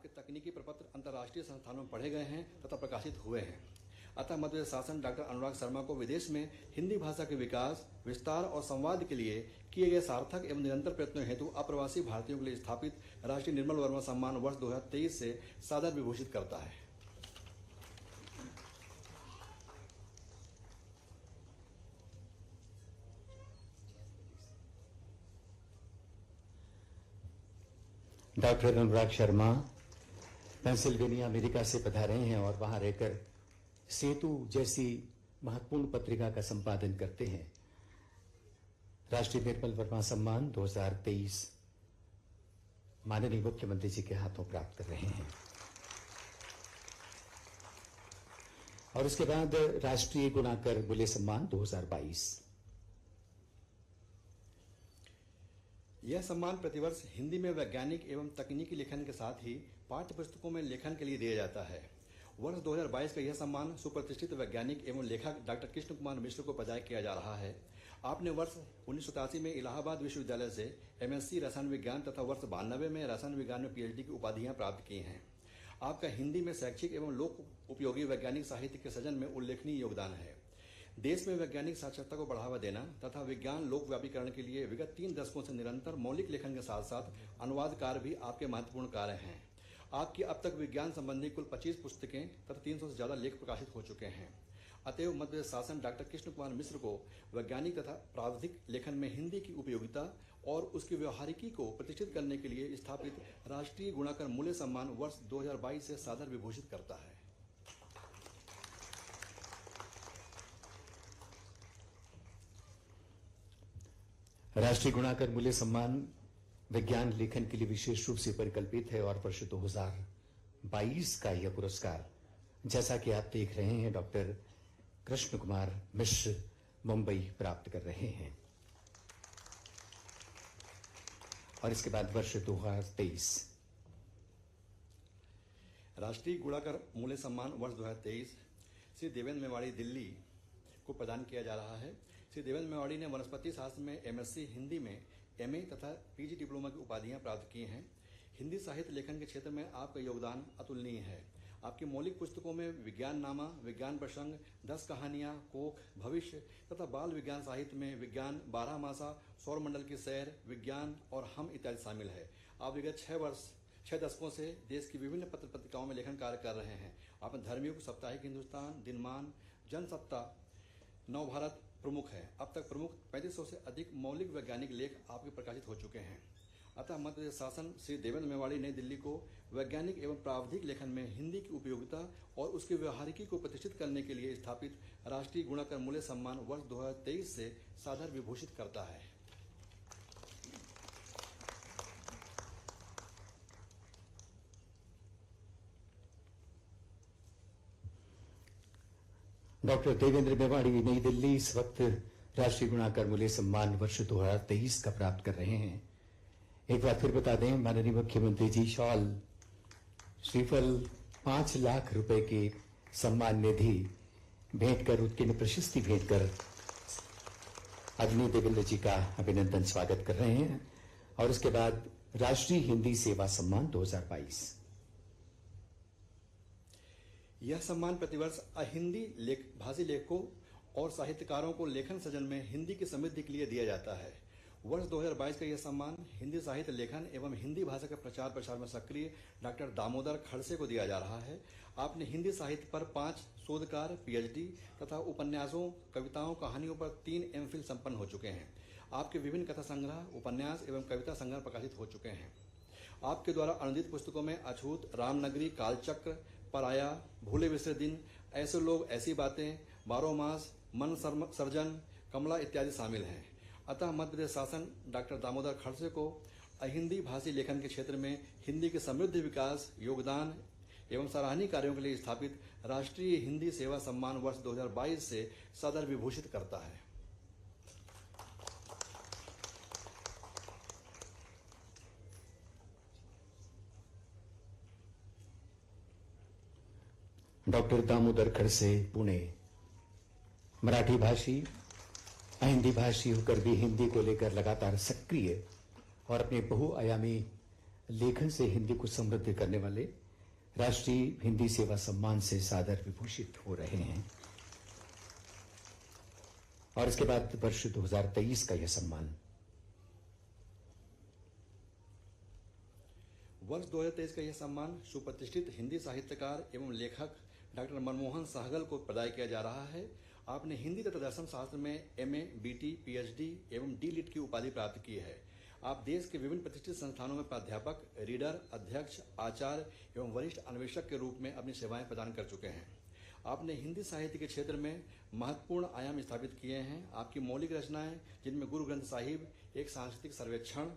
आपके तकनीकी प्रपत्र अंतर्राष्ट्रीय संस्थानों में पढ़े गए हैं तथा प्रकाशित हुए हैं। अतः मध्य प्रदेश शासन डॉक्टर अनुराग शर्मा को विदेश में हिंदी भाषा के विकास, विस्तार और संवाद के लिए किए गए सार्थक एवं निरंतर प्रयत्नों हेतु अप्रवासी भारतीयों के लिए स्थापित राष्ट्रीय निर्मल वर्मा सम्मान वर्ष 2023 से सादर विभूषित करता है। Doctor Anurag Sharma Pennsylvania America से पधारे हैं और वहां रहकर सेतु जैसी महत्वपूर्ण पत्रिका का संपादन करते हैं। राष्ट्रीय निर्मल वर्मा सम्मान 2023 माननीय मुख्यमंत्री जी के हाथों प्राप्त कर रहे हैं। और उसके बाद राष्ट्रीय गुणाकर मूल्य सम्मान 2022। यह सम्मान प्रतिवर्ष हिंदी में वैज्ञानिक एवं तकनीकी लेखन के साथ ही पाठ्य पुस्तकों में लेखन के लिए दिया जाता है। वर्ष 2022 का यह सम्मान सुप्रतिष्ठित वैज्ञानिक एवं लेखक डॉक्टर कृष्ण कुमार मिश्र को प्रदान किया जा रहा है। आपने वर्ष 1987 में इलाहाबाद विश्वविद्यालय से MSc रसायन विज्ञान तथा वर्ष 92 में रसायन विज्ञान में PhD की उपाधियां प्राप्त की हैं। आपका हिंदी में शैक्षिक एवं लोक उपयोगी वैज्ञानिक साहित्य के सृजन में उल्लेखनीय योगदान है। देश में वैज्ञानिक साक्षरता को बढ़ावा देना तथा विज्ञान लोक व्यापीकरण के लिए विगत 3 दशकों से निरंतर मौलिक लेखन के साथ साथ अनुवाद कार्य भी आपके महत्वपूर्ण कार्य हैं। आपकी अब तक विज्ञान संबंधी कुल 25 पुस्तकें तथा 300 से ज्यादा लेख प्रकाशित हो चुके हैं। अतएव मध्य प्रदेश शासन डॉक्टर कृष्ण कुमार मिश्र को वैज्ञानिक तथा प्राविधिक लेखन में हिंदी की उपयोगिता और उसकी व्यवहारिकी को प्रतिष्ठित करने के लिए स्थापित राष्ट्रीय गुणाकर मूल्य सम्मान वर्ष 2022 से सादर विभूषित करता है। राष्ट्रीय गुणाकर मूल्य सम्मान विज्ञान लेखन के लिए विशेष रूप से परिकल्पित है और वर्ष 2022 का यह पुरस्कार, जैसा कि आप देख रहे हैं, डॉक्टर कृष्ण कुमार मिश्र मुंबई प्राप्त कर रहे हैं। और इसके बाद वर्ष 2023 राष्ट्रीय गुणाकर मूल्य सम्मान वर्ष 2023 श्री देवेंद्र मेवाड़ी दिल्ली को प्रदान किया जा रहा है। श्री देवेंद्र मेवाड़ी ने वनस्पति शास्त्र में MSc हिंदी में MA तथा PG डिप्लोमा की उपाधियां प्राप्त की हैं। हिंदी साहित्य लेखन के क्षेत्र में आपका योगदान अतुलनीय है। आपकी मौलिक पुस्तकों में विज्ञान नामा, विज्ञान प्रसंग, 10 कहानियां, कोख, भविष्य तथा बाल विज्ञान साहित्य में विज्ञान, 12 मासा, सौरमंडल की सैर, विज्ञान और हम इत्यादि शामिल है। आप विगत 6 दशकों से देश की विभिन्न पत्र पत्रिकाओं में लेखन कार्य कर रहे हैं। आपने धर्मयुग, साप्ताहिक हिंदुस्तान, दिनमान, जनसत्ता, नवभारत प्रमुख है। अब तक प्रमुख 3500 से अधिक मौलिक वैज्ञानिक लेख आपके प्रकाशित हो चुके हैं। अतः मध्य प्रदेश शासन श्री देवेंद्र मेवाड़ी नई दिल्ली को वैज्ञानिक एवं प्राविधिक लेखन में हिंदी की उपयोगिता और उसकी व्यवहारिकी को प्रतिष्ठित करने के लिए स्थापित राष्ट्रीय गुणाकर मूल्य सम्मान वर्ष 2023 से सादर विभूषित करता है। डॉक्टर देवेंद्र मेवाड़ी नई दिल्ली इस वक्त राष्ट्रीय गुणाकर मूल्य सम्मान वर्ष 2023 का प्राप्त कर रहे हैं। एक बार फिर बता दें, माननीय मुख्यमंत्री जी शॉल, श्रीफल, 5 लाख रुपए की सम्मान निधि भेंट कर, उनकी प्रशस्ति भेंट कर आदरणीय देवेंद्र जी का अभिनंदन स्वागत कर रहे हैं। और उसके बाद राष्ट्रीय हिंदी सेवा सम्मान 2022। यह सम्मान प्रतिवर्ष अहिंदी भाषी लेखकों और साहित्यकारों को लेखन सृजन में हिंदी की समृद्धि के लिए दिया जाता है। वर्ष 2022 का यह सम्मान हिंदी साहित्य लेखन एवं हिंदी भाषा के प्रचार प्रसार में सक्रिय डॉक्टर दामोदर खड़से को दिया जा रहा है। आपने हिंदी साहित्य पर 5 शोध कार्य, PhD तथा उपन्यासों, कविताओं, कहानियों पर 3 MPhil संपन्न हो चुके हैं। आपके विभिन्न कथा संग्रह, उपन्यास एवं कविता संग्रह प्रकाशित हो चुके हैं। आपके द्वारा अनुदित पुस्तकों में अछूत, रामनगरी, कालचक्र, पराया, भूले बिसरे दिन, ऐसे लोग, ऐसी बातें, 12 मास, मन सर्जन, कमला इत्यादि शामिल हैं। अतः मध्य प्रदेश शासन डॉक्टर दामोदर खड़से को अहिंदी भाषी लेखन के क्षेत्र में हिंदी के समृद्ध विकास, योगदान एवं सराहनीय कार्यों के लिए स्थापित राष्ट्रीय हिंदी सेवा सम्मान वर्ष 2022 से सदर विभूषित करता है। डॉक्टर दामोदर खड़से, पुणे, मराठी भाषी, हिंदी भाषी होकर भी हिंदी को लेकर लगातार सक्रिय और अपने बहुआयामी लेखन से हिंदी को समृद्ध करने वाले राष्ट्रीय हिंदी सेवा सम्मान से सादर विभूषित हो रहे हैं। और इसके बाद वर्ष 2023 का यह सम्मान वर्ष 2023 का यह सम्मान सुप्रतिष्ठित हिंदी साहित्यकार एवं लेखक डॉक्टर मनमोहन सहगल को प्रदान किया जा रहा है। आपने हिंदी तथा दर्शन शास्त्र में MA, BT, PhD एवं D.Litt की उपाधि प्राप्त की है। आप देश के विभिन्न प्रतिष्ठित संस्थानों में प्राध्यापक, रीडर, अध्यक्ष, आचार्य एवं वरिष्ठ अन्वेषक के रूप में अपनी सेवाएं प्रदान कर चुके हैं। आपने हिंदी साहित्य के क्षेत्र में महत्वपूर्ण आयाम स्थापित किए हैं। आपकी मौलिक रचनाएं, जिनमें गुरु ग्रंथ साहिब, एक सांस्कृतिक सर्वेक्षण,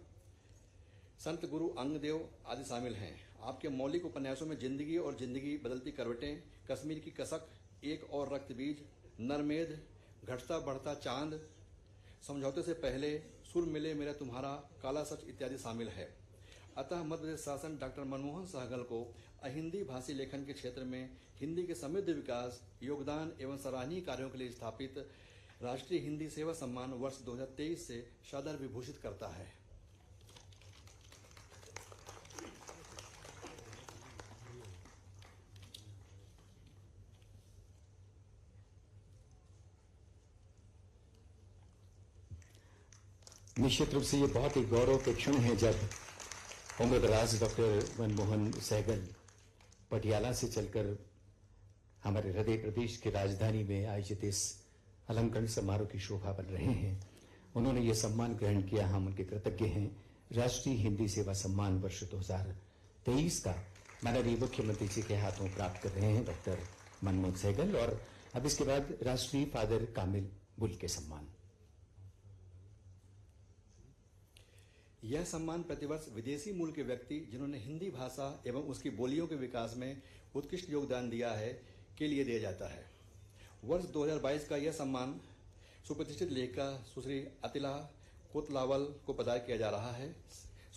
संत गुरु अंगदेव आदि शामिल हैं। आपके मौलिक उपन्यासों में जिंदगी और जिंदगी बदलती करवटें, कश्मीर की कसक, एक और रक्त बीज, नरमेध, घटता बढ़ता चांद, समझौते से पहले, सुर मिले मेरा तुम्हारा, काला सच इत्यादि शामिल है। अतः मध्य प्रदेश शासन डॉक्टर मनमोहन सहगल को अहिंदी भाषी लेखन के क्षेत्र में हिंदी के समृद्ध विकास, योगदान एवं सराहनीय कार्यों के लिए स्थापित राष्ट्रीय हिंदी सेवा सम्मान वर्ष 2023 से सादर विभूषित करता है। निश्चित रूप से ये बहुत ही गौरव के क्षण है जब उम्रदराज डॉक्टर मनमोहन सहगल पटियाला से चलकर हमारे हृदय प्रदेश की राजधानी में आयोजित इस अलंकरण समारोह की शोभा बन रहे हैं। उन्होंने ये सम्मान ग्रहण किया, हम उनके कृतज्ञ हैं। राष्ट्रीय हिंदी सेवा सम्मान वर्ष 2023 का माननीय मुख्यमंत्री जी के हाथों प्राप्त कर रहे हैं डॉक्टर मनमोहन सहगल। और अब इसके बाद राष्ट्रीय फादर कामिल बुल के सम्मान। यह सम्मान प्रतिवर्ष विदेशी मूल के व्यक्ति जिन्होंने हिंदी भाषा एवं उसकी बोलियों के विकास में उत्कृष्ट योगदान दिया है के लिए दिया जाता है। वर्ष 2022 का यह सम्मान सुप्रतिष्ठित लेखिका सुश्री अतिला कोतलावल को प्रदान किया जा रहा है।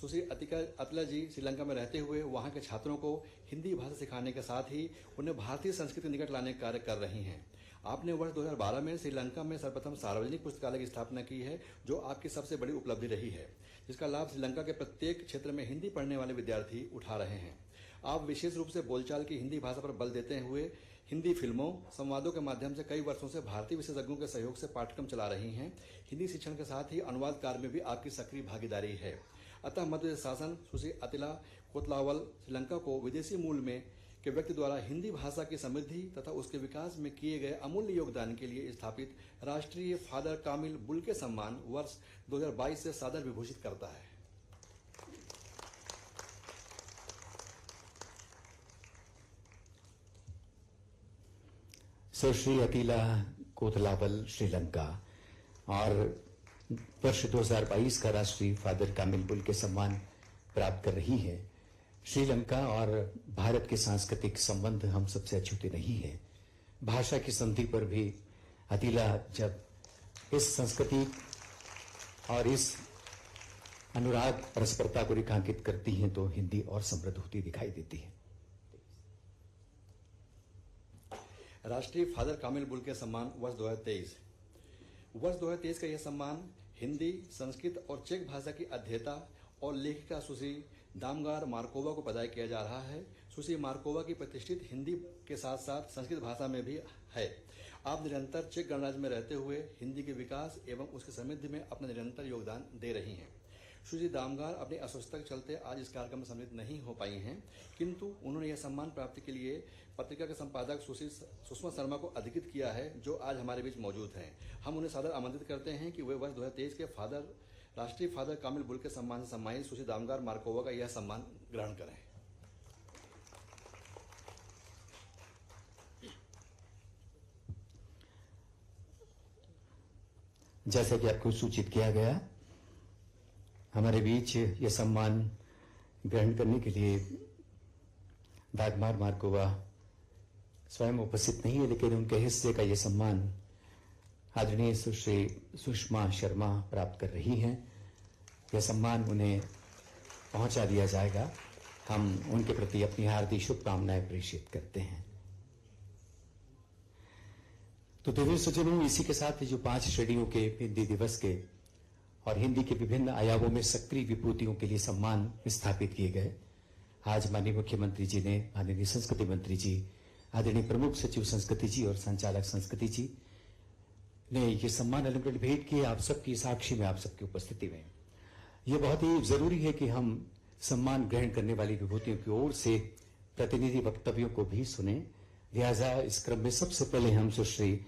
सुश्री अतिला जी श्रीलंका में रहते हुए वहां के छात्रों को हिंदी भाषा सिखाने के साथ ही उन्हें भारतीय संस्कृति निकट लाने का कार्य कर रही हैं। आपने वर्ष 2012 में श्रीलंका में सर्वप्रथम सार्वजनिक पुस्तकालय की स्थापना की है, जो आपकी सबसे बड़ी उपलब्धि रही है, जिसका लाभ श्रीलंका के प्रत्येक क्षेत्र में हिंदी पढ़ने वाले विद्यार्थी उठा रहे हैं। आप विशेष रूप से बोलचाल की हिंदी भाषा पर बल देते हुए हिंदी फिल्मों, संवादों के माध्यम से कई वर्षों से भारतीय विशेषज्ञों के सहयोग से पाठ्यक्रम चला रही हैं। हिंदी शिक्षण के साथ ही अनुवाद कार्य में भी आपकी सक्रिय भागीदारी है। अतः मध्य प्रदेश शासन सुश्री अतिला कोतलावल श्रीलंका को विदेशी मूल में के व्यक्ति द्वारा हिंदी भाषा की समृद्धि तथा उसके विकास में किए गए अमूल्य योगदान के लिए स्थापित राष्ट्रीय फादर कामिल बुल के सम्मान वर्ष 2022 से सादर विभूषित करता है। सुश्री अतिला कोतलावल श्रीलंका और वर्ष 2022 का राष्ट्रीय फादर कामिल बुल के सम्मान प्राप्त कर रही है। श्रीलंका और भारत के सांस्कृतिक संबंध हम सबसे अछूते नहीं है। भाषा की संधि पर भी अतिला जब इस संस्कृति और इस अनुराग परस्परता को रेखांकित करती हैं तो हिंदी और समृद्ध होती दिखाई देती है। राष्ट्रीय फादर कामिल बुल के सम्मान वर्ष 2023 का यह सम्मान हिंदी, संस्कृत और चेक भाषा की अध्येता और लेखिका सुश्री दामगार मार्कोवा को प्रदान किया जा रहा है। सुश्री मार्कोवा की प्रतिष्ठित हिंदी के साथ साथ संस्कृत भाषा में भी है। आप निरंतर चेक गणराज्य में रहते हुए हिंदी के विकास एवं उसकी समृद्धि में अपना निरंतर योगदान दे रही हैं। सुश्री दामगार अपनी अस्वस्थता के चलते आज इस कार्यक्रम में सम्मिलित नहीं हो पाई हैं, किंतु उन्होंने यह सम्मान प्राप्ति के लिए पत्रिका के संपादक सुश्री सुषमा शर्मा को अधिकृत किया है, जो आज हमारे बीच मौजूद हैं। हम उन्हें सादर आमंत्रित करते हैं कि वे वर्ष 2023 के राष्ट्रीय फादर कामिल बुल के सम्मान से सम्मानित सुश्री दामगार मार्कोवा का यह सम्मान ग्रहण करें। जैसा कि आपको सूचित किया गया, हमारे बीच यह सम्मान ग्रहण करने के लिए दागमार मार्कोवा स्वयं उपस्थित नहीं है, लेकिन उनके हिस्से का यह सम्मान आदरणीय सुश्री सुषमा शर्मा प्राप्त कर रही हैं। यह सम्मान उन्हें पहुंचा दिया जाएगा। हम उनके प्रति अपनी हार्दिक शुभकामनाएं प्रेषित करते हैं। तो दिव्य सज्जनों, इसी के साथ जो 5 श्रेणियों के हिंदी दिवस के और हिंदी के विभिन्न आयामों में सक्रिय विभूतियों के लिए सम्मान स्थापित किए गए। आज माननीय मुख्यमंत्री जी ने, माननीय संस्कृति मंत्री जी, आदरणीय प्रमुख सचिव संस्कृति जी और संचालक संस्कृति जी ने ये सम्मान अलंकरण भेंट किए आप सबकी साक्षी में, आप सबकी उपस्थिति में। ये बहुत ही जरूरी है कि हम सम्मान ग्रहण करने वाली विभूतियों की ओर से प्रतिनिधि वक्तव्यों को भी सुने। लिहाजा इस क्रम में सबसे पहले हम सुश्री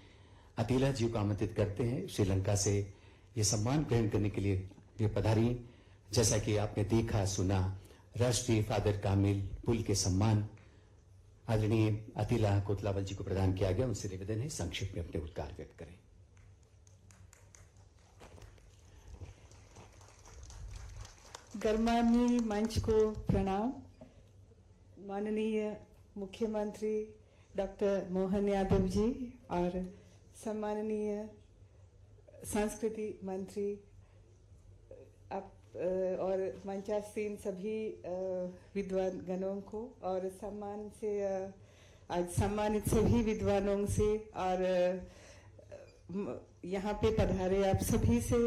अतीला जी को आमंत्रित करते हैं। श्रीलंका से ये सम्मान ग्रहण करने के लिए वे पधारी। जैसा कि आपने देखा सुना, राष्ट्रीय फादर कामिल पुल के सम्मान आदरणीय अतीला कोतलावल जी को प्रदान किया गया। उनसे निवेदन है संक्षिप्त में अपने उद्गार व्यक्त करें। गणमान्य मंच को प्रणाम। माननीय मुख्यमंत्री डॉक्टर मोहन यादव जी और सम्माननीय संस्कृति मंत्री और मंचासीन सभी विद्वान गणों को और सम्मान से आज सम्मानित सभी विद्वानों से और यहाँ पे पधारे आप सभी से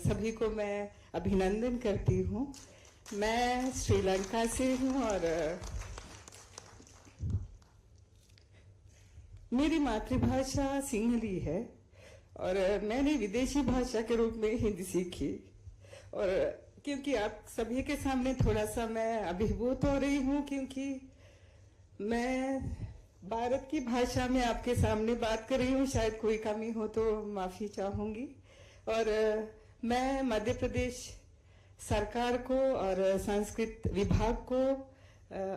सभी को मैं अभिनंदन करती हूँ। मैं श्रीलंका से हूँ और मेरी मातृभाषा सिंहली है और मैंने विदेशी भाषा के रूप में हिंदी सीखी। और क्योंकि आप सभी के सामने थोड़ा सा मैं अभिभूत हो रही हूँ, क्योंकि मैं भारत की भाषा में आपके सामने बात कर रही हूँ। शायद कोई कमी हो तो माफी चाहूंगी। और मैं मध्य प्रदेश सरकार को और संस्कृत विभाग को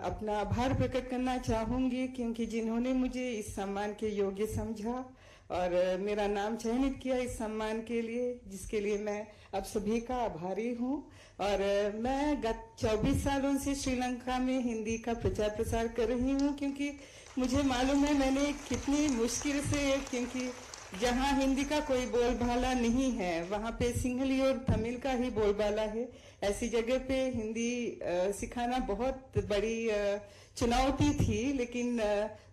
अपना आभार प्रकट करना चाहूंगी, क्योंकि जिन्होंने मुझे इस सम्मान के योग्य समझा और मेरा नाम चयनित किया इस सम्मान के लिए, जिसके लिए मैं आप सभी का आभारी हूँ। और मैं गत 24 सालों से श्रीलंका में हिंदी का प्रचार प्रसार कर रही हूँ, क्योंकि मुझे मालूम है मैंने कितनी मुश्किल से, क्योंकि जहाँ हिंदी का कोई बोलबाला नहीं है वहाँ पे सिंहली और तमिल का ही बोलबाला है। ऐसी जगह पे हिंदी सिखाना बहुत बड़ी चुनौती थी, लेकिन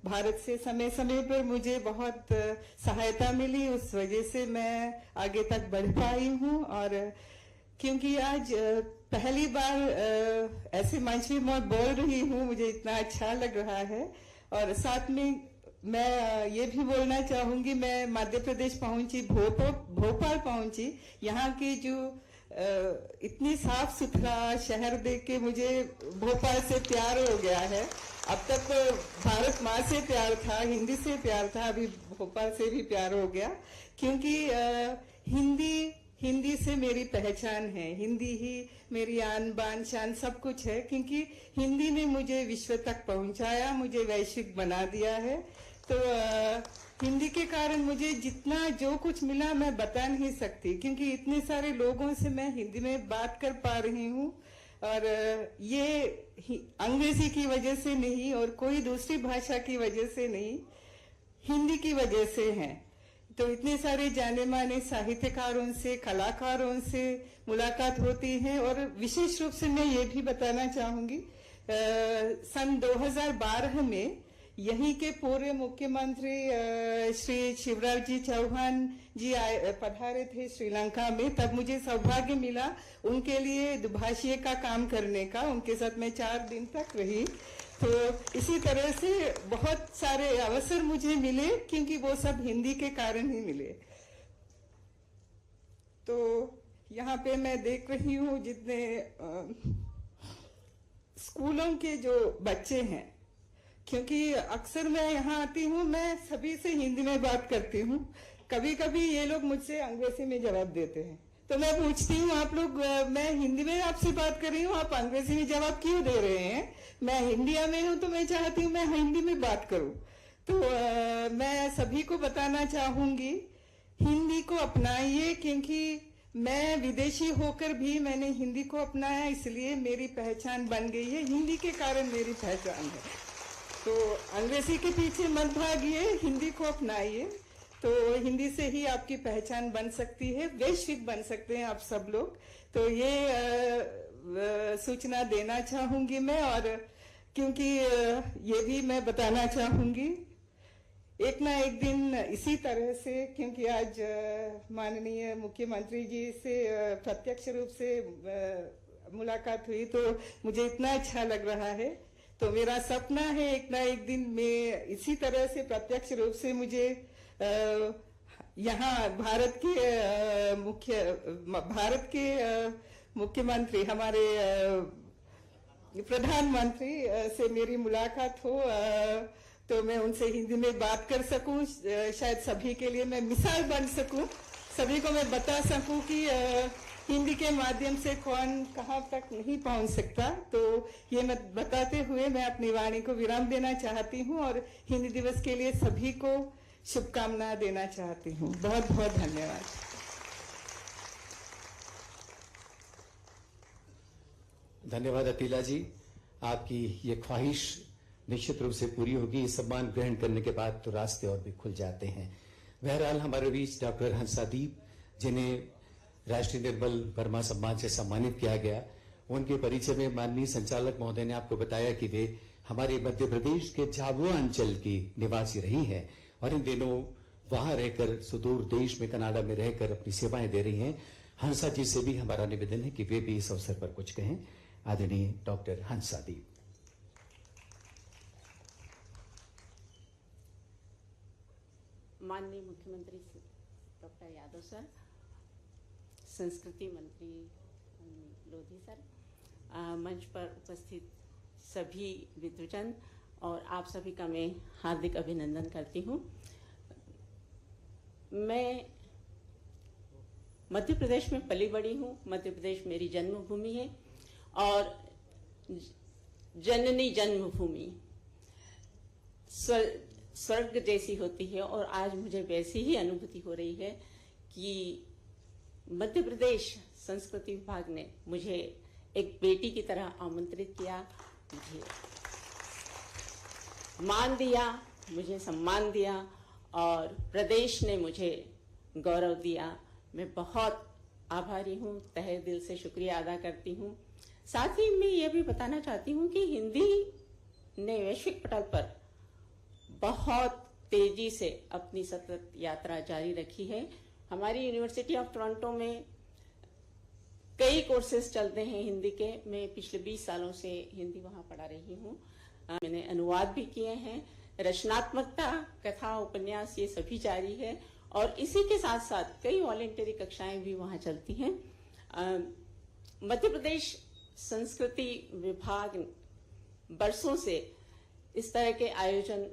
भारत से समय समय पर मुझे बहुत सहायता मिली। उस वजह से मैं आगे तक बढ़ पाई हूँ। और क्योंकि आज पहली बार ऐसे मंच में मैं बोल रही हूँ, मुझे इतना अच्छा लग रहा है। और साथ में मैं ये भी बोलना चाहूंगी, मैं मध्य प्रदेश पहुंची, भोपाल पहुंची। यहाँ की जो इतनी साफ सुथरा शहर देख के मुझे भोपाल से प्यार हो गया है। अब तक तो भारत माँ से प्यार था, हिंदी से प्यार था, अभी भोपाल से भी प्यार हो गया। क्योंकि हिंदी से मेरी पहचान है, हिंदी ही मेरी आन बान शान सब कुछ है। क्योंकि हिंदी ने मुझे विश्व तक पहुंचाया, मुझे वैश्विक बना दिया है। तो हिंदी के कारण मुझे जितना जो कुछ मिला मैं बता नहीं सकती, क्योंकि इतने सारे लोगों से मैं हिंदी में बात कर पा रही हूँ। और ये अंग्रेजी की वजह से नहीं और कोई दूसरी भाषा की वजह से नहीं, हिंदी की वजह से है। तो इतने सारे जाने माने साहित्यकारों से, कलाकारों से मुलाकात होती है। और विशेष रूप से मैं ये भी बताना चाहूंगी, सन 2012 में यहीं के पूर्व मुख्यमंत्री श्री शिवराज जी चौहान जी पधारे थे श्रीलंका में। तब मुझे सौभाग्य मिला उनके लिए दुभाषीय का काम करने का। उनके साथ मैं 4 दिन तक रही। तो इसी तरह से बहुत सारे अवसर मुझे मिले, क्योंकि वो सब हिंदी के कारण ही मिले। तो यहाँ पे मैं देख रही हूँ जितने स्कूलों के जो बच्चे हैं, क्योंकि अक्सर मैं यहाँ आती हूँ, मैं सभी से हिंदी में बात करती हूँ। कभी कभी ये लोग मुझसे अंग्रेजी में जवाब देते हैं, तो मैं पूछती हूँ आप लोग, मैं हिंदी में आपसे बात कर रही हूँ, आप अंग्रेजी में जवाब क्यों दे रहे हैं? मैं इंडिया में हूँ तो मैं चाहती हूँ मैं हिंदी में बात करूँ। तो मैं सभी को बताना चाहूंगी, हिंदी को अपनाइए, क्योंकि मैं विदेशी होकर भी मैंने हिंदी को अपनाया, इसलिए मेरी पहचान बन गई है। हिंदी के कारण मेरी पहचान है। तो अंग्रेजी के पीछे मत भागिए, हिंदी को अपनाइए। तो हिंदी से ही आपकी पहचान बन सकती है, वैश्विक बन सकते हैं आप सब लोग। तो ये सूचना देना चाहूंगी मैं। और क्योंकि ये भी मैं बताना चाहूंगी, एक ना एक दिन इसी तरह से, क्योंकि आज माननीय मुख्यमंत्री जी से प्रत्यक्ष रूप से मुलाकात हुई तो मुझे इतना अच्छा लग रहा है। तो मेरा सपना है एक ना एक दिन मैं इसी तरह से प्रत्यक्ष रूप से मुझे यहाँ भारत के मुख्यमंत्री, हमारे प्रधानमंत्री से मेरी मुलाकात हो, तो मैं उनसे हिंदी में बात कर सकूं, शायद सभी के लिए मैं मिसाल बन सकूं, सभी को मैं बता सकूं कि हिंदी के माध्यम से कौन कहां तक नहीं पहुंच सकता। तो ये मैं बताते हुए मैं अपनी वाणी को विराम देना चाहती हूं और हिंदी दिवस के लिए सभी को शुभकामना देना चाहती हूं। बहुत बहुत धन्यवाद। धन्यवाद अतीला जी, आपकी ये ख्वाहिश निश्चित रूप से पूरी होगी। ये सम्मान ग्रहण करने के बाद तो रास्ते और भी खुल जाते हैं। बहरहाल हमारे बीच डॉक्टर हंसादीप, जिन्हें राष्ट्रीय निर्मल वर्मा सम्मान से सम्मानित किया गया, उनके परिचय में माननीय संचालक महोदय ने आपको बताया कि वे हमारे मध्य प्रदेश के झाबुआ अंचल की निवासी रही हैं और इन दिनों वहां रहकर सुदूर देश में कनाडा में रहकर अपनी सेवाएं दे रही हैं। हंसा जी से भी हमारा निवेदन है कि वे भी इस अवसर पर कुछ कहें। आदरणीय डॉक्टर हंसादीप। माननीय मुख्यमंत्री डॉक्टर यादव सर, संस्कृति मंत्री लोधी सर, मंच पर उपस्थित सभी विद्वजन और आप सभी का मैं हार्दिक अभिनंदन करती हूँ। मैं मध्य प्रदेश में पली बड़ी हूँ। मध्य प्रदेश मेरी जन्मभूमि है और जननी जन्मभूमि स्वर्ग जैसी होती है और आज मुझे वैसी ही अनुभूति हो रही है कि मध्य प्रदेश संस्कृति विभाग ने मुझे एक बेटी की तरह आमंत्रित किया, मुझे मान दिया, मुझे सम्मान दिया और प्रदेश ने मुझे गौरव दिया। मैं बहुत आभारी हूँ, तहे दिल से शुक्रिया अदा करती हूँ। साथ ही मैं ये भी बताना चाहती हूँ कि हिंदी ने वैश्विक पटल पर बहुत तेजी से अपनी सतत यात्रा जारी रखी है। हमारी यूनिवर्सिटी ऑफ टोरंटो में कई कोर्सेज चलते हैं हिंदी के। मैं पिछले 20 सालों से हिंदी वहाँ पढ़ा रही हूँ। मैंने अनुवाद भी किए हैं। रचनात्मकता, कथा, उपन्यास ये सभी जारी है और इसी के साथ साथ कई वॉलेंटरी कक्षाएं भी वहाँ चलती हैं। मध्य प्रदेश संस्कृति विभाग बरसों से इस तरह के आयोजन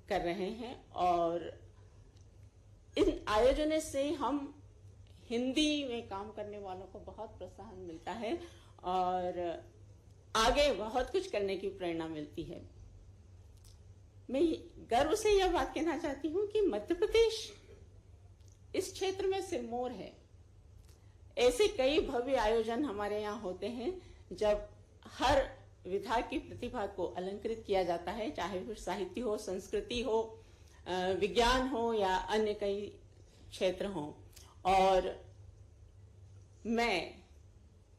कर रहे हैं और इन आयोजनों से हम हिंदी में काम करने वालों को बहुत प्रोत्साहन मिलता है और आगे बहुत कुछ करने की प्रेरणा मिलती है। मैं गर्व से यह बात कहना चाहती हूँ कि मध्य प्रदेश इस क्षेत्र में सिरमौर है। ऐसे कई भव्य आयोजन हमारे यहाँ होते हैं जब हर विधा की प्रतिभा को अलंकृत किया जाता है, चाहे फिर साहित्य हो, संस्कृति हो, विज्ञान हो या अन्य कई क्षेत्र हो। और मैं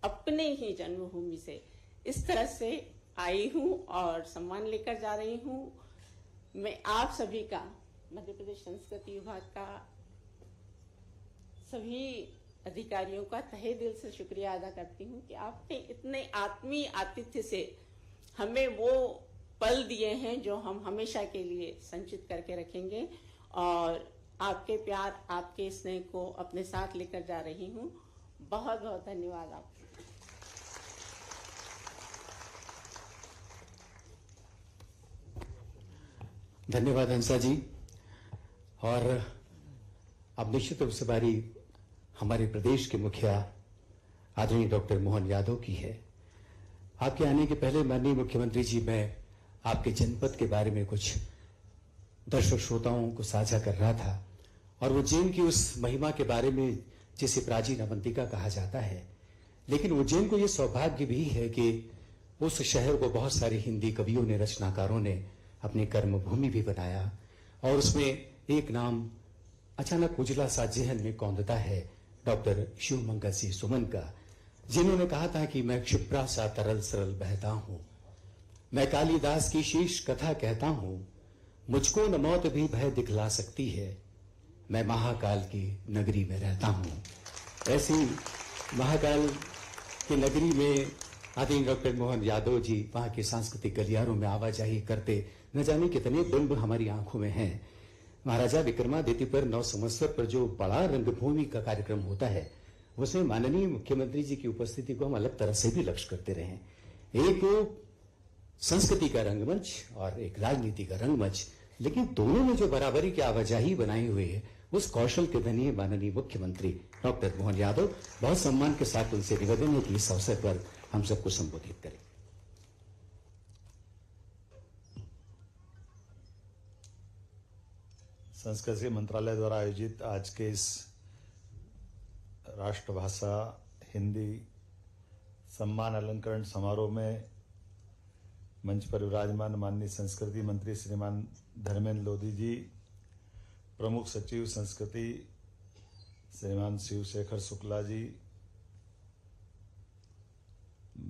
अपने ही जन्मभूमि से इस तरह से आई हूँ और सम्मान लेकर जा रही हूँ। मैं आप सभी का, मध्य प्रदेश संस्कृति विभाग का, सभी अधिकारियों का तहे दिल से शुक्रिया अदा करती हूँ कि आपने इतने आत्मीय आतिथ्य से हमें वो पल दिए हैं जो हम हमेशा के लिए संचित करके रखेंगे और आपके प्यार, आपके स्नेह को अपने साथ लेकर जा रही हूँ। बहुत बहुत धन्यवाद आपको। धन्यवाद हंसा जी। और अब निश्चित रूप से बारी हमारे प्रदेश के मुखिया आदरणीय डॉक्टर मोहन यादव की है। आपके आने के पहले माननीय मुख्यमंत्री जी, मैं आपके जनपद के बारे में कुछ दर्शक श्रोताओं को साझा कर रहा था और उज्जैन की उस महिमा के बारे में जिसे प्राचीन अवंतिका कहा जाता है। लेकिन उज्जैन को यह सौभाग्य भी है कि उस शहर को बहुत सारे हिंदी कवियों ने, रचनाकारों ने अपनी कर्मभूमि भी बनाया और उसमें एक नाम अचानक उजला सा जहन में कौंधता है, डॉक्टर शिवमंगल सिंह सुमन का, जिन्होंने कहा था कि मैं क्षिप्रा सा तरल सरल बहता हूं, मैं कालिदास की शीश कथा कहता हूं, मुझको न मौत भी भय दिखला सकती है, मैं महाकाल की नगरी में रहता हूं। ऐसी महाकाल की नगरी में आदरणीय डॉक्टर मोहन यादव जी वहां के सांस्कृतिक गलियारों में आवाजाही करते, न जाने कितने बिंब हमारी आंखों में हैं। महाराजा विक्रमादित्य पर 9 संवत्सर पर जो बड़ा रंगभूमि का कार्यक्रम होता है, उसमें माननीय मुख्यमंत्री जी की उपस्थिति को हम अलग तरह से भी लक्ष्य करते रहे। एक संस्कृति का रंगमंच और एक राजनीति का रंगमंच, लेकिन दोनों में जो बराबरी की आवाजाही बनाई हुई है, उस कौशल के धनी माननीय मुख्यमंत्री डॉक्टर मोहन यादव। बहुत सम्मान के साथ उनसे निवेदन है कि इस अवसर पर हम सबको संबोधित करें। संस्कृति मंत्रालय द्वारा आयोजित आज के इस राष्ट्रभाषा हिंदी सम्मान अलंकरण समारोह में मंच पर विराजमान माननीय संस्कृति मंत्री श्रीमान धर्मेंद्र लोधी जी, प्रमुख सचिव संस्कृति श्रीमान शिवशेखर शुक्ला जी,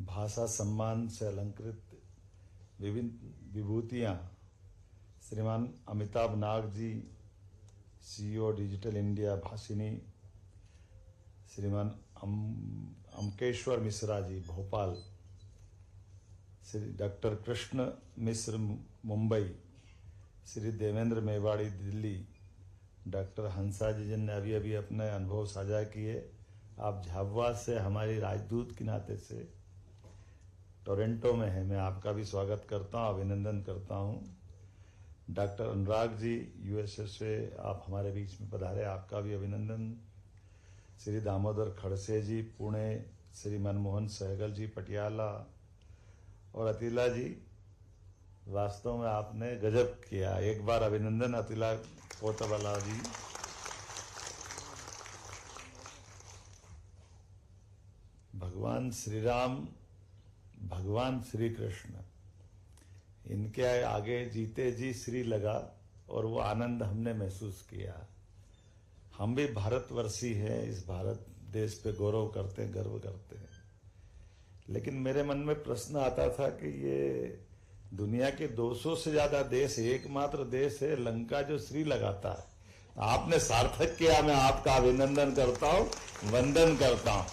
भाषा सम्मान से अलंकृत विभिन्न विभूतियां श्रीमान अमिताभ नाग जी, सीईओ डिजिटल इंडिया भाषिनी, श्रीमान अमकेश्वर मिश्रा जी भोपाल, श्री डॉक्टर कृष्ण मिश्र मुंबई, श्री देवेंद्र मेवाड़ी दिल्ली, डॉक्टर हंसा जी जिनने अभी अभी अपने अनुभव साझा किए। आप झाबुआ से हमारी राजदूत के नाते से टोरंटो में है, मैं आपका भी स्वागत करता हूँ, अभिनंदन करता हूँ। डॉक्टर अनुराग जी यूएसए से आप हमारे बीच में पधारे, आपका भी अभिनंदन। श्री दामोदर खड़से जी पुणे, श्री मनमोहन सहगल जी पटियाला, और अतिला जी वास्तव में आपने गजब किया, एक बार अभिनंदन अतिला कोतवाला जी। भगवान श्री राम, भगवान श्री कृष्ण, इनके आगे जीते जी श्री लगा और वो आनंद हमने महसूस किया। हम भी भारतवर्षी हैं, इस भारत देश पे गौरव करते हैं, गर्व करते हैं। लेकिन मेरे मन में प्रश्न आता था कि ये दुनिया के 200 से ज्यादा देश, एकमात्र देश है लंका जो श्री लगाता है। आपने सार्थक किया, मैं आपका अभिनंदन करता हूं, वंदन करता हूं।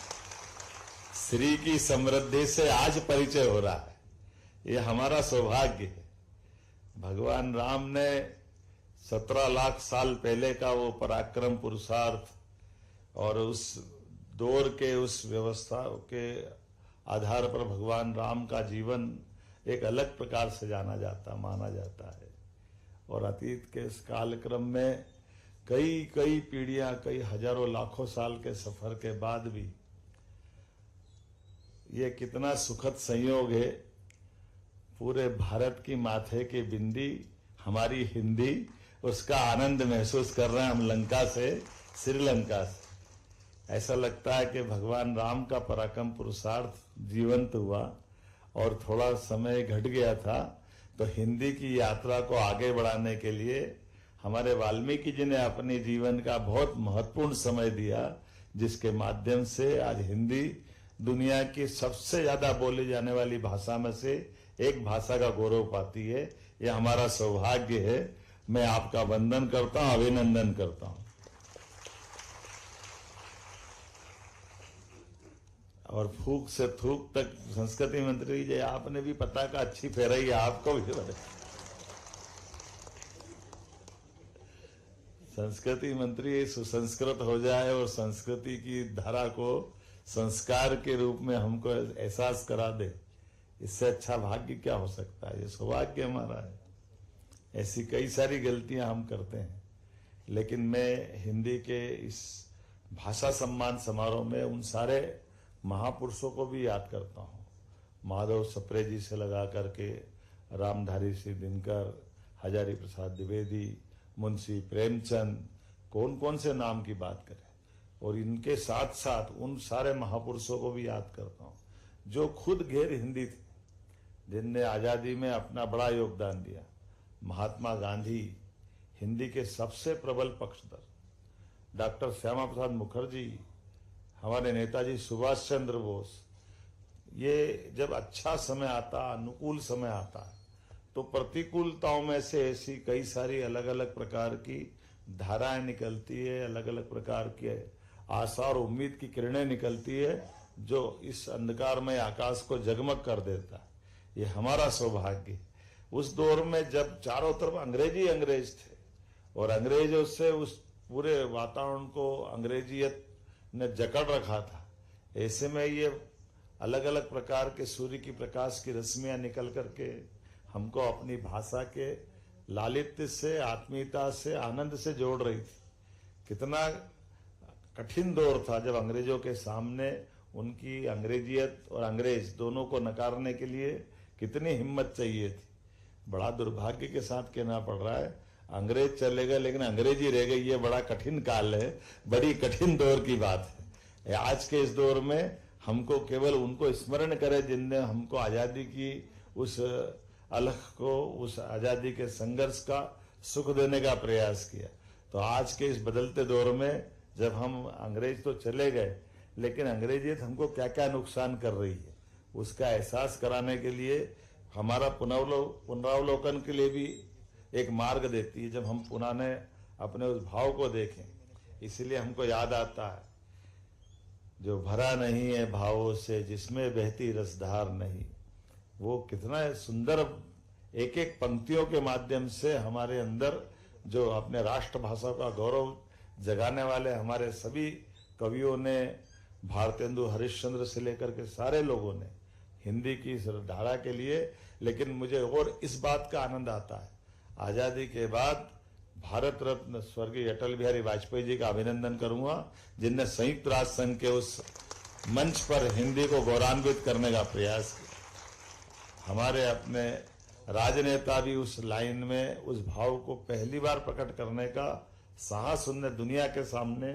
श्री की समृद्धि से आज परिचय हो रहा है, ये हमारा सौभाग्य है। भगवान राम ने 17 लाख साल पहले का वो पराक्रम पुरुषार्थ और उस दौर के उस व्यवस्था के आधार पर भगवान राम का जीवन एक अलग प्रकार से जाना जाता, माना जाता है। और अतीत के इस कालक्रम में कई पीढ़ियां, कई हजारों लाखों साल के सफर के बाद भी ये कितना सुखद संयोग है। पूरे भारत की माथे की बिंदी हमारी हिंदी, उसका आनंद महसूस कर रहे हैं हम लंका से, श्रीलंका से। ऐसा लगता है कि भगवान राम का पराक्रम पुरुषार्थ जीवंत हुआ और थोड़ा समय घट गया था, तो हिंदी की यात्रा को आगे बढ़ाने के लिए हमारे वाल्मीकि जी ने अपने जीवन का बहुत महत्वपूर्ण समय दिया, जिसके माध्यम से आज हिंदी दुनिया की सबसे ज्यादा बोली जाने वाली भाषा में से एक भाषा का गौरव पाती है। यह हमारा सौभाग्य है। मैं आपका वंदन करता हूं, अभिनंदन करता हूं। और फूक से थूक तक संस्कृति मंत्री जी आपने भी पताका अच्छी फहराई है, आपको भी संस्कृति मंत्री सुसंस्कृत हो जाए और संस्कृति की धारा को संस्कार के रूप में हमको एहसास करा दे, इससे अच्छा भाग्य क्या हो सकता है। ये सौभाग्य हमारा है। ऐसी कई सारी गलतियां हम करते हैं, लेकिन मैं हिंदी के इस भाषा सम्मान समारोह में उन सारे महापुरुषों को भी याद करता हूँ। माधव सप्रे जी से लगा करके रामधारी सिंह दिनकर, हजारी प्रसाद द्विवेदी, मुंशी प्रेमचंद, कौन कौन से नाम की बात करें। और इनके साथ साथ उन सारे महापुरुषों को भी याद करता हूँ जो खुद गैर हिंदी थे, जिनने आजादी में अपना बड़ा योगदान दिया। महात्मा गांधी हिंदी के सबसे प्रबल पक्षधर, डॉक्टर श्यामा प्रसाद मुखर्जी, हमारे नेताजी सुभाष चंद्र बोस। ये जब अच्छा समय आता, अनुकूल समय आता है, तो प्रतिकूलताओं में से ऐसी कई सारी अलग अलग प्रकार की धाराएं निकलती है, अलग अलग प्रकार की आशा और उम्मीद की किरणें निकलती है, जो इस अंधकारमय आकाश को जगमग कर देता है। ये हमारा सौभाग्य है। उस दौर में जब चारों तरफ अंग्रेज थे और अंग्रेजों से उस पूरे वातावरण को अंग्रेजियत ने जकड़ रखा था, ऐसे में ये अलग अलग प्रकार के सूर्य की प्रकाश की रश्मियां निकल करके हमको अपनी भाषा के लालित्य से, आत्मीयता से, आनंद से जोड़ रही थी। कितना कठिन दौर था जब अंग्रेजों के सामने उनकी अंग्रेजियत और अंग्रेज दोनों को नकारने के लिए कितनी हिम्मत चाहिए थी। बड़ा दुर्भाग्य के साथ कहना पड़ रहा है, अंग्रेज चले गए लेकिन अंग्रेजी रह गई। ये बड़ा कठिन काल है, बड़ी कठिन दौर की बात है। आज के इस दौर में हमको केवल उनको स्मरण करें जिनने हमको आजादी की उस अलख को, उस आजादी के संघर्ष का सुख देने का प्रयास किया। तो आज के इस बदलते दौर में जब हम अंग्रेज तो चले गए लेकिन अंग्रेजियत हमको क्या क्या नुकसान कर रही है, उसका एहसास कराने के लिए, हमारा पुनरावलोकन के लिए भी एक मार्ग देती है जब हम पुराने अपने उस भाव को देखें। इसलिए हमको याद आता है, जो भरा नहीं है भावों से जिसमें बहती रसधार नहीं। वो कितना सुंदर एक एक पंक्तियों के माध्यम से हमारे अंदर जो अपने राष्ट्रभाषा का गौरव जगाने वाले हमारे सभी कवियों ने, भारतेंदु हरिश्चंद्र से लेकर के सारे लोगों ने हिंदी की इस धारा के लिए। लेकिन मुझे और इस बात का आनंद आता है, आजादी के बाद भारत रत्न स्वर्गीय अटल बिहारी वाजपेयी जी का अभिनंदन करूंगा, जिनने संयुक्त राष्ट्र संघ के उस मंच पर हिंदी को गौरवान्वित करने का प्रयास किया। हमारे अपने राजनेता भी उस लाइन में उस भाव को पहली बार प्रकट करने का साहस उन्हें दुनिया के सामने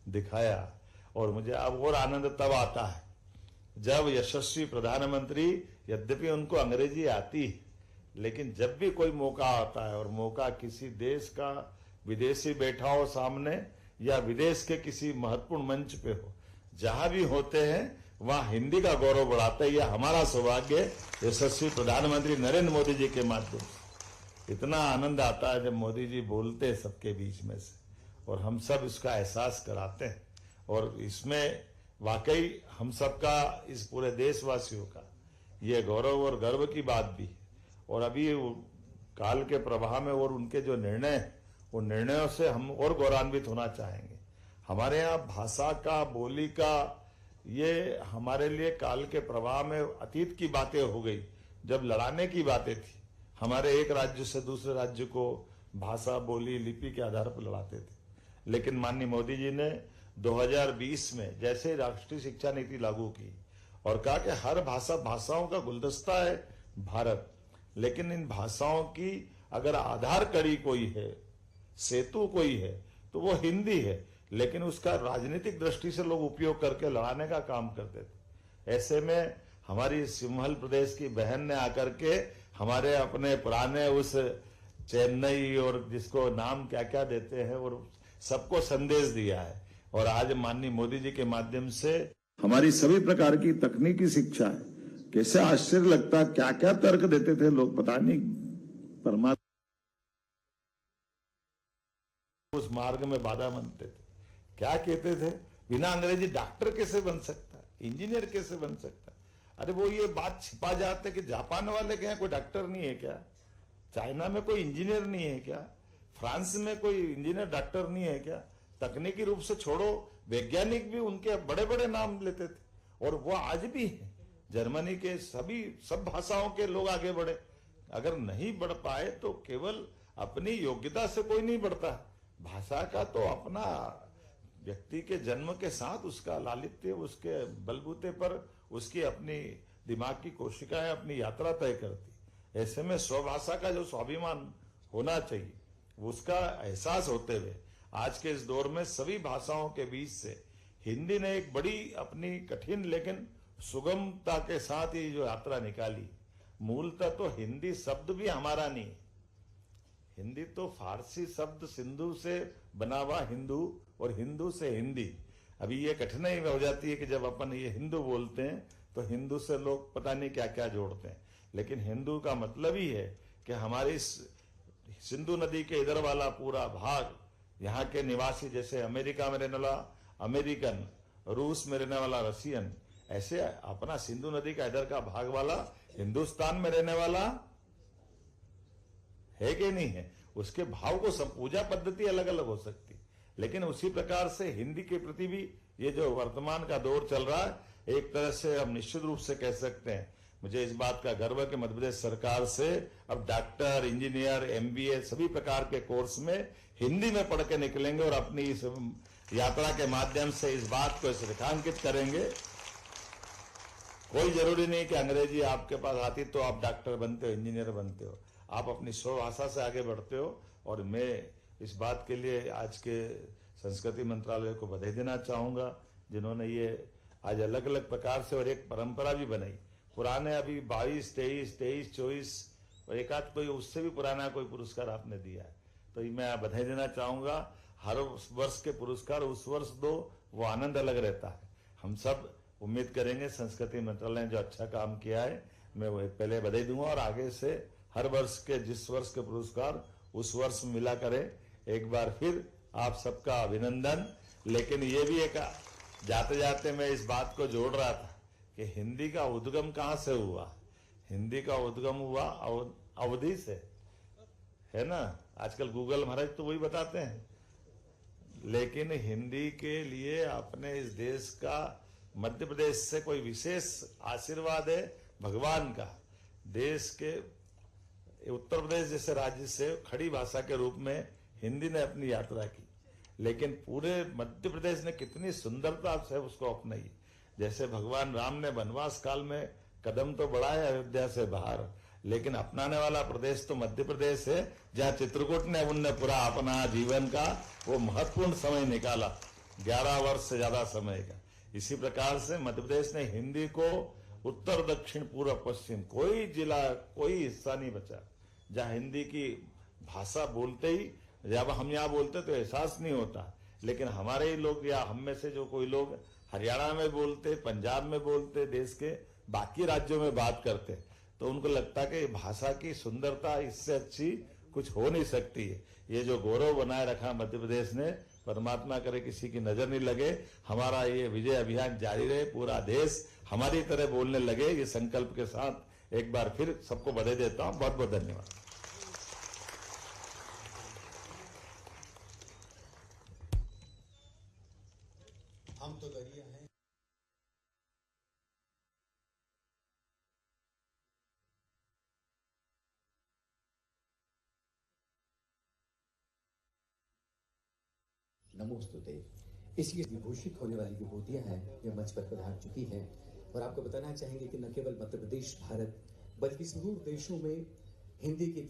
दिखाया। और मुझे अब और आनंद तब आता है जब यशस्वी प्रधानमंत्री, यद्यपि उनको अंग्रेजी आती है, लेकिन जब भी कोई मौका आता है और मौका किसी देश का विदेशी बैठा हो सामने या विदेश के किसी महत्वपूर्ण मंच पे हो, जहां भी होते हैं वहां हिंदी का गौरव बढ़ाते हैं। यह हमारा सौभाग्य यशस्वी प्रधानमंत्री नरेंद्र मोदी जी के माध्यम से। इतना आनंद आता है जब मोदी जी बोलते हैं सबके बीच में से, और हम सब इसका एहसास कराते हैं। और इसमें वाकई हम सबका, इस पूरे देशवासियों का ये गौरव और गर्व की बात भी है। और अभी काल के प्रवाह में और उनके जो निर्णय हैं, उन निर्णयों से हम और गौरवान्वित होना चाहेंगे। हमारे यहाँ भाषा का, बोली का, ये हमारे लिए काल के प्रवाह में अतीत की बातें हो गई। जब लड़ाने की बातें थी, हमारे एक राज्य से दूसरे राज्य को भाषा, बोली, लिपि के आधार पर लड़ाते थे। लेकिन माननीय मोदी जी ने 2020 में जैसे राष्ट्रीय शिक्षा नीति लागू की और कहा कि हर भाषाओं का गुलदस्ता है भारत, लेकिन इन भाषाओं की अगर आधार कड़ी कोई है, सेतु कोई है, तो वो हिंदी है। लेकिन उसका राजनीतिक दृष्टि से लोग उपयोग करके लड़ाने का काम करते थे। ऐसे में हमारी सिंहल प्रदेश की बहन ने आकर के हमारे अपने पुराने उस चेन्नई और जिसको नाम क्या क्या देते हैं, और सबको संदेश दिया है। और आज माननीय मोदी जी के माध्यम से हमारी सभी प्रकार की तकनीकी शिक्षा है। कैसे आश्चर्य लगता, क्या क्या तर्क देते थे लोग, पता नहीं परमात्मा उस मार्ग में बाधा बनते थे। क्या कहते थे, बिना अंग्रेजी डॉक्टर कैसे बन सकता है, इंजीनियर कैसे बन सकता है। अरे वो ये बात छिपा जाते कि जापान वाले के यहाँ कोई डॉक्टर नहीं है क्या, चाइना में कोई इंजीनियर नहीं है क्या, फ्रांस में कोई इंजीनियर डॉक्टर नहीं है क्या। तकनीकी रूप से छोड़ो, वैज्ञानिक भी उनके बड़े बड़े नाम लेते थे, और वो आज भी है। जर्मनी के सब भाषाओं के लोग आगे बढ़े। अगर नहीं बढ़ पाए तो केवल अपनी योग्यता से कोई नहीं बढ़ता। भाषा का तो अपना व्यक्ति के जन्म के साथ उसका लालित्य, उसके बलबूते पर उसकी अपनी दिमाग की कोशिकाएं अपनी यात्रा तय करती। ऐसे में स्वभाषा का जो स्वाभिमान होना चाहिए, उसका एहसास होते हुए आज के इस दौर में सभी भाषाओं के बीच से हिंदी ने एक बड़ी अपनी कठिन लेकिन सुगमता के साथ ये जो यात्रा निकाली। मूलतः तो हिंदी शब्द भी हमारा नहीं, हिंदी तो फारसी शब्द सिंधु से बना हुआ हिंदू, और हिंदू से हिंदी। अभी ये कठिनाई हो जाती है कि जब अपन ये हिंदू बोलते हैं तो हिंदू से लोग पता नहीं क्या क्या जोड़ते हैं, लेकिन हिंदू का मतलब ही है कि हमारी सिंधु नदी के इधर वाला पूरा भाग, यहाँ के निवासी, जैसे अमेरिका में रहने वाला अमेरिकन, रूस में रहने वाला रशियन, ऐसे अपना सिंधु नदी का इधर का भाग वाला हिंदुस्तान में रहने वाला है कि नहीं है। उसके भाव को सब पूजा पद्धति अलग अलग हो सकती, लेकिन उसी प्रकार से हिंदी के प्रति भी ये जो वर्तमान का दौर चल रहा है, एक तरह से हम निश्चित रूप से कह सकते हैं, मुझे इस बात का गर्व है कि मध्य प्रदेश सरकार से अब डॉक्टर, इंजीनियर, MBA सभी प्रकार के कोर्स में हिंदी में पढ़ के निकलेंगे और अपनी इस यात्रा के माध्यम से इस बात को रेखांकित करेंगे। कोई जरूरी नहीं कि अंग्रेजी आपके पास आती तो आप डॉक्टर बनते हो, इंजीनियर बनते हो, आप अपनी स्वभाषा से आगे बढ़ते हो। और मैं इस बात के लिए आज के संस्कृति मंत्रालय को बधाई देना चाहूंगा, जिन्होंने ये आज अलग अलग प्रकार से और एक परंपरा भी बनाई। पुराने अभी 22, 23, 24 और एक आध कोई उससे भी पुराना कोई पुरस्कार आपने दिया है, तो मैं बधाई देना चाहूंगा। हर वर्ष के पुरस्कार उस वर्ष दो, वो आनंद अलग रहता है। हम सब उम्मीद करेंगे संस्कृति मंत्रालय ने जो अच्छा काम किया है, मैं वो पहले बधाई दूंगा और आगे से हर वर्ष के जिस वर्ष के पुरस्कार उस वर्ष में मिला करें। एक बार फिर आप सबका अभिनंदन। लेकिन ये भी एक जाते जाते मैं इस बात को जोड़ रहा था कि हिंदी का उद्गम कहाँ से हुआ। हिंदी का उद्गम हुआ अवधि से, है ना। आजकल गूगल महाराज तो वही बताते हैं, लेकिन हिंदी के लिए अपने इस देश का, मध्य प्रदेश से कोई विशेष आशीर्वाद है भगवान का। देश के उत्तर प्रदेश जैसे राज्य से खड़ी भाषा के रूप में हिंदी ने अपनी यात्रा की, लेकिन पूरे मध्य प्रदेश ने कितनी सुंदरता से उसको अपनाई। जैसे भगवान राम ने वनवास काल में कदम तो बढ़ाए अयोध्या से बाहर, लेकिन अपनाने वाला प्रदेश तो मध्य प्रदेश है, जहाँ चित्रकूट ने उनने पूरा अपना जीवन का वो महत्वपूर्ण समय निकाला, 11 वर्ष से ज्यादा समय का। इसी प्रकार से मध्य प्रदेश ने हिंदी को उत्तर, दक्षिण, पूर्व, पश्चिम कोई जिला, कोई हिस्सा नहीं बचा जहाँ हिंदी की भाषा बोलते ही, जब हम यहाँ बोलते तो एहसास नहीं होता, लेकिन हमारे ही लोग या हम में से जो कोई लोग हरियाणा में बोलते, पंजाब में बोलते, देश के बाकी राज्यों में बात करते, तो उनको लगता कि भाषा की सुंदरता इससे अच्छी कुछ हो नहीं सकती है। ये जो गौरव बनाए रखा मध्य प्रदेश ने, परमात्मा करे किसी की नजर नहीं लगे, हमारा ये विजय अभियान जारी रहे, पूरा देश हमारी तरह बोलने लगे, ये संकल्प के साथ एक बार फिर सबको बधाई देता हूं। बहुत बहुत धन्यवाद। हम तो दरिया हैं। नमोस्तुते। इसलिए विभूषित होने वाली विभूतियां हैं, यह मंच पर पधार चुकी हैं और आपको बताना चाहेंगे कि न केवल मध्य प्रदेश, भारत, बल्कि समूह देशों में हिंदी की